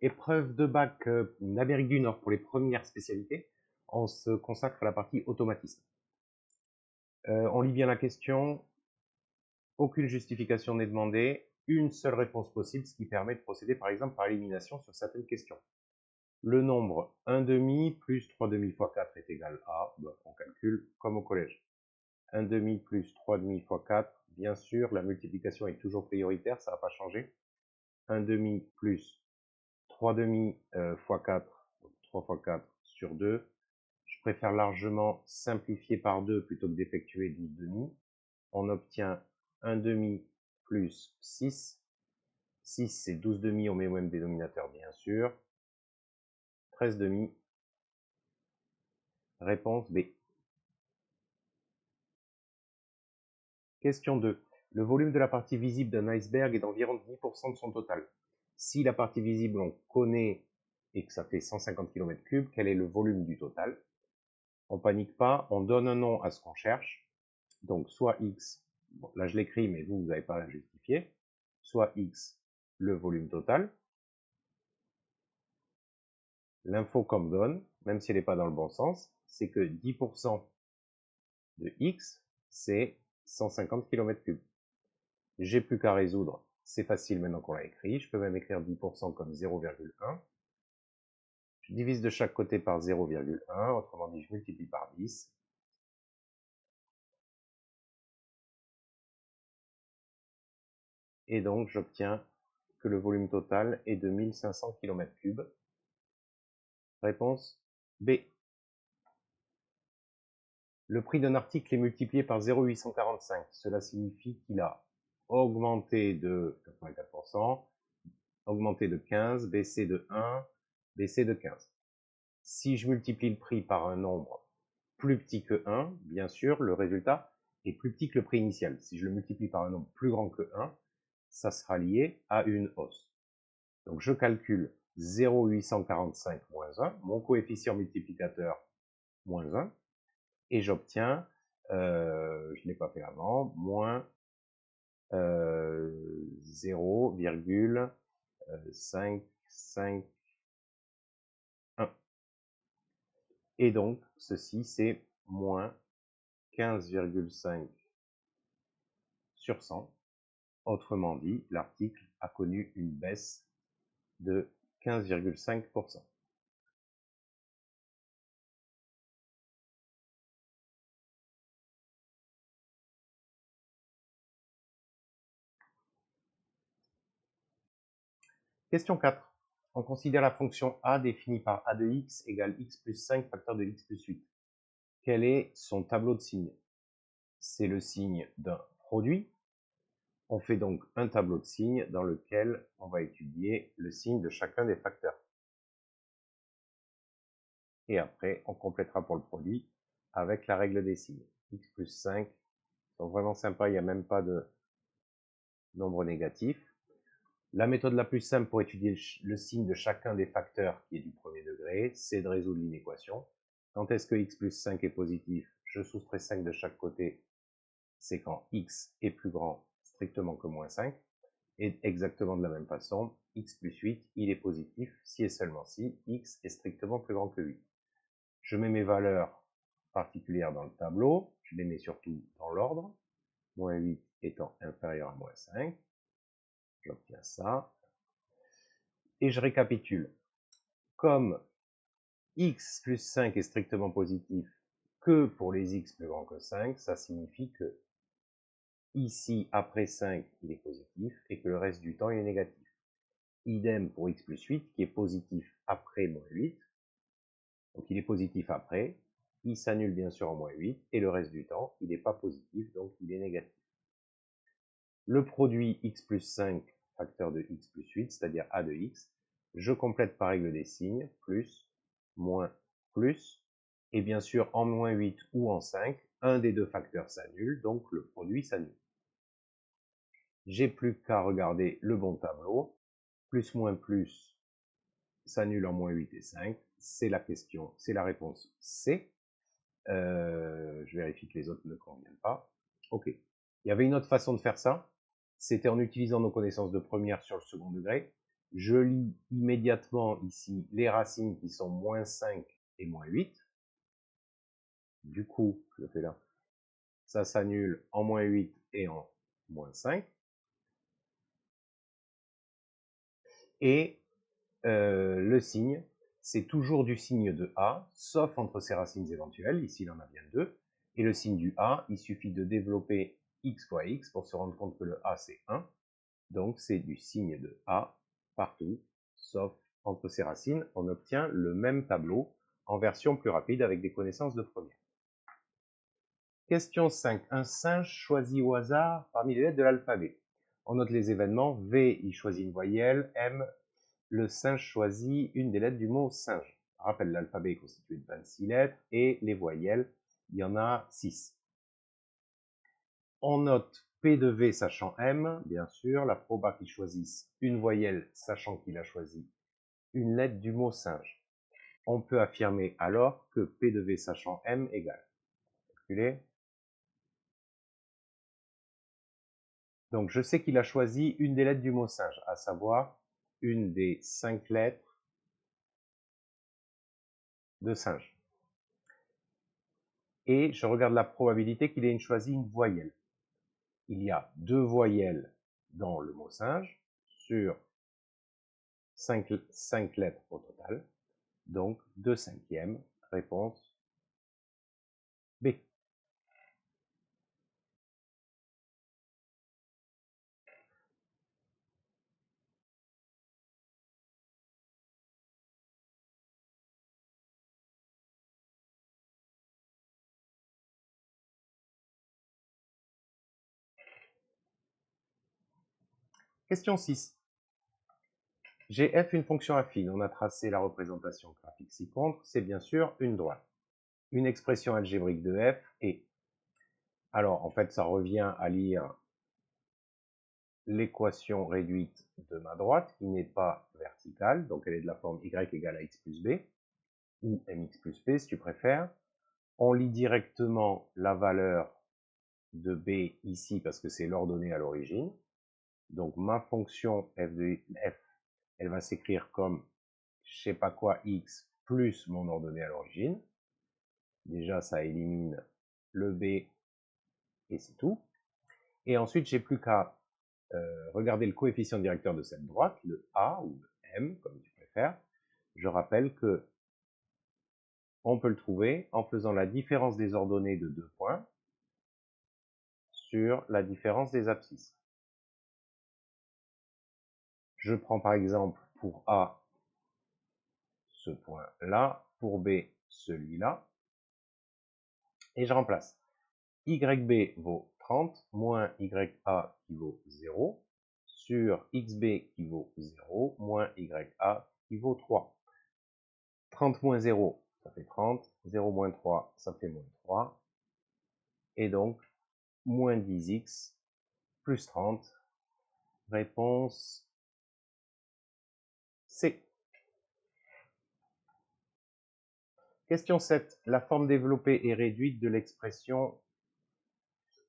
Épreuve de bac d'Amérique du Nord pour les premières spécialités. On se consacre à la partie automatisme. On lit bien la question. Aucune justification n'est demandée. Une seule réponse possible, ce qui permet de procéder par exemple par élimination sur certaines questions. Le nombre 1 demi plus 3 demi fois 4 est égal à, on calcule comme au collège. 1 demi plus 3 demi fois 4, bien sûr, la multiplication est toujours prioritaire, ça ne va pas changer. 1 demi plus 3 demi fois 4, donc 3 fois 4 sur 2. Je préfère largement simplifier par 2 plutôt que d'effectuer 12 demi. On obtient 1 demi plus 6. 6, c'est 12 demi, on met au même dénominateur, bien sûr. 13 demi. Réponse B. Question 2. Le volume de la partie visible d'un iceberg est d'environ 10% de son total. Si la partie visible, on connaît et que ça fait 150 km3, quel est le volume du total? On panique pas, on donne un nom à ce qu'on cherche. Donc, soit X, bon, là je l'écris, mais vous n'avez pas à la justifier. Soit X, le volume total. L'info qu'on me donne, même si elle n'est pas dans le bon sens, c'est que 10% de X, c'est 150 km3. J'ai plus qu'à résoudre. C'est facile maintenant qu'on l'a écrit. Je peux même écrire 10% comme 0,1. Je divise de chaque côté par 0,1. Autrement dit, je multiplie par 10. Et donc, j'obtiens que le volume total est de 1500 km3. Réponse B. Le prix d'un article est multiplié par 0,845. Cela signifie qu'il a augmenté de 84%, augmenté de 15, baissé de 1, baissé de 15. Si je multiplie le prix par un nombre plus petit que 1, bien sûr, le résultat est plus petit que le prix initial. Si je le multiplie par un nombre plus grand que 1, ça sera lié à une hausse. Donc je calcule 0,845 moins 1, mon coefficient multiplicateur moins 1, et j'obtiens, je ne l'ai pas fait avant, moins 0,551. Et donc, ceci, c'est moins 15,5 sur 100. Autrement dit, l'article a connu une baisse de 15,5%. Question 4. On considère la fonction a définie par a de x égale x plus 5 facteur de x plus 8. Quel est son tableau de signes? C'est le signe d'un produit. On fait donc un tableau de signes dans lequel on va étudier le signe de chacun des facteurs. Et après, on complétera pour le produit avec la règle des signes. X plus 5, sont vraiment sympas, il n'y a même pas de nombre négatif. La méthode la plus simple pour étudier le signe de chacun des facteurs qui est du premier degré, c'est de résoudre l'inéquation. Quand est-ce que x plus 5 est positif? Je soustrais 5 de chaque côté, c'est quand x est plus grand strictement que moins 5. Et exactement de la même façon, x plus 8, il est positif si et seulement si x est strictement plus grand que 8. Je mets mes valeurs particulières dans le tableau, je les mets surtout dans l'ordre, moins 8 étant inférieur à moins 5, j'obtiens ça, et je récapitule. Comme x plus 5 est strictement positif que pour les x plus grands que 5, ça signifie que ici, après 5, il est positif, et que le reste du temps, il est négatif. Idem pour x plus 8, qui est positif après moins 8, donc il est positif après, il s'annule bien sûr en moins 8, et le reste du temps, il n'est pas positif, donc il est négatif. Le produit x plus 5, facteur de x plus 8, c'est-à-dire a de x, je complète par règle des signes, plus, moins, plus, et bien sûr en moins 8 ou en 5, un des deux facteurs s'annule, donc le produit s'annule. J'ai plus qu'à regarder le bon tableau, plus moins plus s'annule en moins 8 et 5, c'est la question, c'est la réponse C. Je vérifie que les autres ne conviennent pas. Ok. Il y avait une autre façon de faire ça, c'était en utilisant nos connaissances de première sur le second degré. Je lis immédiatement ici les racines qui sont moins 5 et moins 8. Du coup, je le fais là. Ça s'annule en moins 8 et en moins 5. Et le signe, c'est toujours du signe de A, sauf entre ses racines éventuelles. Ici, il en a bien 2. Et le signe du A, il suffit de développer x fois x pour se rendre compte que le A, c'est 1. Donc, c'est du signe de A partout, sauf entre ses racines. On obtient le même tableau en version plus rapide avec des connaissances de première. Question 5. Un singe choisit au hasard parmi les lettres de l'alphabet. On note les événements. V, il choisit une voyelle. M, le singe choisit une des lettres du mot singe. Je rappelle, l'alphabet est constitué de 26 lettres et les voyelles, il y en a 6. On note P de V sachant M, bien sûr, la proba qu'il choisisse une voyelle sachant qu'il a choisi une lettre du mot singe. On peut affirmer alors que P de V sachant M égale. Calculez. Donc je sais qu'il a choisi une des lettres du mot singe, à savoir une des 5 lettres de singe. Et je regarde la probabilité qu'il ait choisi une voyelle. Il y a 2 voyelles dans le mot singe sur 5 lettres au total. Donc 2 cinquièmes, réponse B. Question 6. J'ai f une fonction affine. On a tracé la représentation graphique ci-contre. C'est bien sûr une droite. Une expression algébrique de f est. Alors, en fait, ça revient à lire l'équation réduite de ma droite, qui n'est pas verticale. Donc, elle est de la forme y égale à x plus b, ou mx plus p, si tu préfères. On lit directement la valeur de b ici, parce que c'est l'ordonnée à l'origine. Donc, ma fonction f de f, elle va s'écrire comme je sais pas quoi x plus mon ordonnée à l'origine. Déjà, ça élimine le b et c'est tout. Et ensuite, j'ai plus qu'à regarder le coefficient directeur de cette droite, le a ou le m, comme tu préfères. Je rappelle que on peut le trouver en faisant la différence des ordonnées de 2 points sur la différence des abscisses. Je prends par exemple pour a ce point-là, pour b celui-là, et je remplace. YB vaut 30 moins YA qui vaut 0 sur XB qui vaut 0 moins YA qui vaut 3. 30 moins 0, ça fait 30. 0 moins 3, ça fait moins 3. Et donc, moins 10x plus 30. Réponse C. Question 7. La forme développée et réduite de l'expression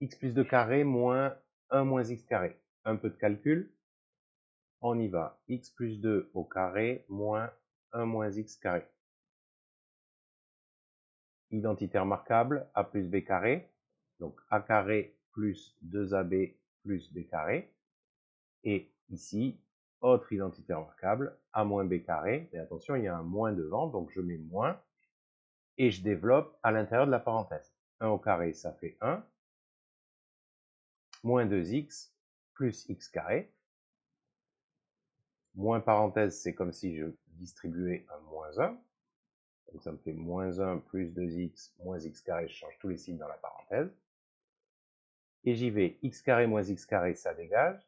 x plus 2 carré moins 1 moins x carré. Un peu de calcul. On y va. X plus 2 au carré moins 1 moins x carré. Identité remarquable, a plus b carré. Donc a carré plus 2ab plus b carré. Et ici, autre identité remarquable, a moins b carré. Et attention, il y a un moins devant, donc je mets moins. Et je développe à l'intérieur de la parenthèse. 1 au carré, ça fait 1. Moins 2x plus x carré. Moins parenthèse, c'est comme si je distribuais un moins 1. Donc ça me fait moins 1 plus 2x moins x carré. Je change tous les signes dans la parenthèse. Et j'y vais. X carré moins x carré, ça dégage.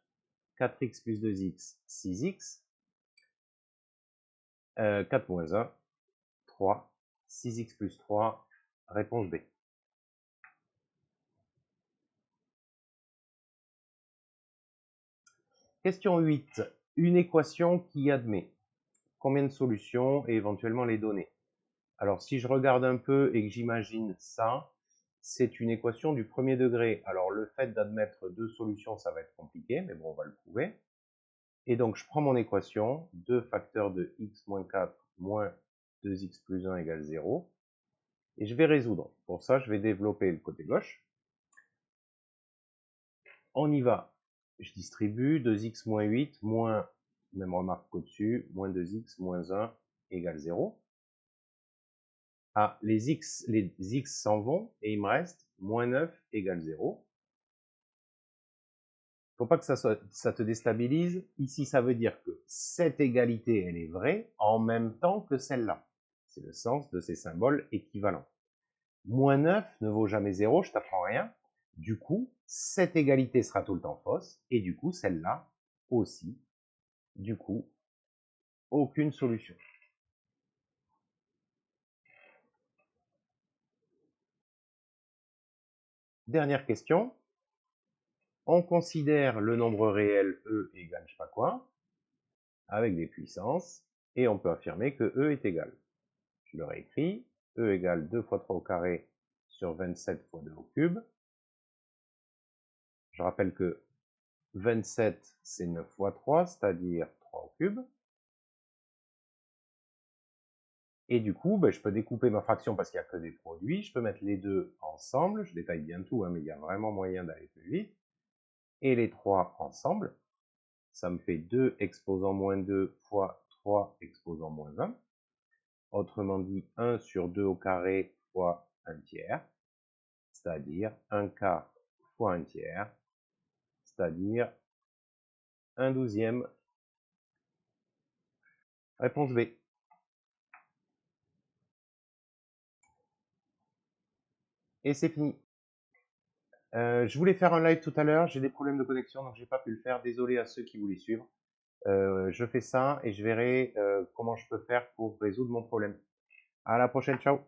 4x plus 2x, 6x. 4 moins 1, 3. 6x plus 3, réponse B. Question 8. Une équation qui admet combien de solutions et éventuellement les données. Alors si je regarde un peu et que j'imagine ça, c'est une équation du premier degré. Alors le fait d'admettre 2 solutions, ça va être compliqué, mais bon, on va le prouver. Et donc, je prends mon équation, 2 facteurs de x moins 4 moins 2x plus 1 égale 0. Et je vais résoudre. Pour ça, je vais développer le côté gauche. On y va. Je distribue 2x moins 8 moins, même remarque qu'au-dessus, moins 2x moins 1 égale 0. Ah, les x s'en vont et il me reste moins 9 égale 0. Faut pas que ça te déstabilise. Ici, ça veut dire que cette égalité, elle est vraie en même temps que celle-là. C'est le sens de ces symboles équivalents. Moins 9 ne vaut jamais 0, je t'apprends rien. Du coup, cette égalité sera tout le temps fausse, et du coup, celle-là aussi. Du coup, aucune solution. Dernière question. On considère le nombre réel E égale je sais pas quoi, avec des puissances, et on peut affirmer que E est égal. Je le réécris. E égale 2 fois 3 au carré sur 27 fois 2 au cube. Je rappelle que 27, c'est 9 fois 3, c'est-à-dire 3 au cube. Et du coup, je peux découper ma fraction parce qu'il n'y a que des produits. Je peux mettre les deux ensemble. Je détaille bien tout, hein, mais il y a vraiment moyen d'aller plus vite. Et les trois ensemble, ça me fait 2 exposant moins 2 fois 3 exposant moins 1. Autrement dit, 1 sur 2 au carré fois 1 tiers, c'est-à-dire 1 quart fois 1 tiers, c'est-à-dire 1 douzième. Réponse B. Et c'est fini. Je voulais faire un live tout à l'heure, j'ai des problèmes de connexion, donc j'ai pas pu le faire. Désolé à ceux qui voulaient suivre. Je fais ça et je verrai comment je peux faire pour résoudre mon problème. À la prochaine, ciao.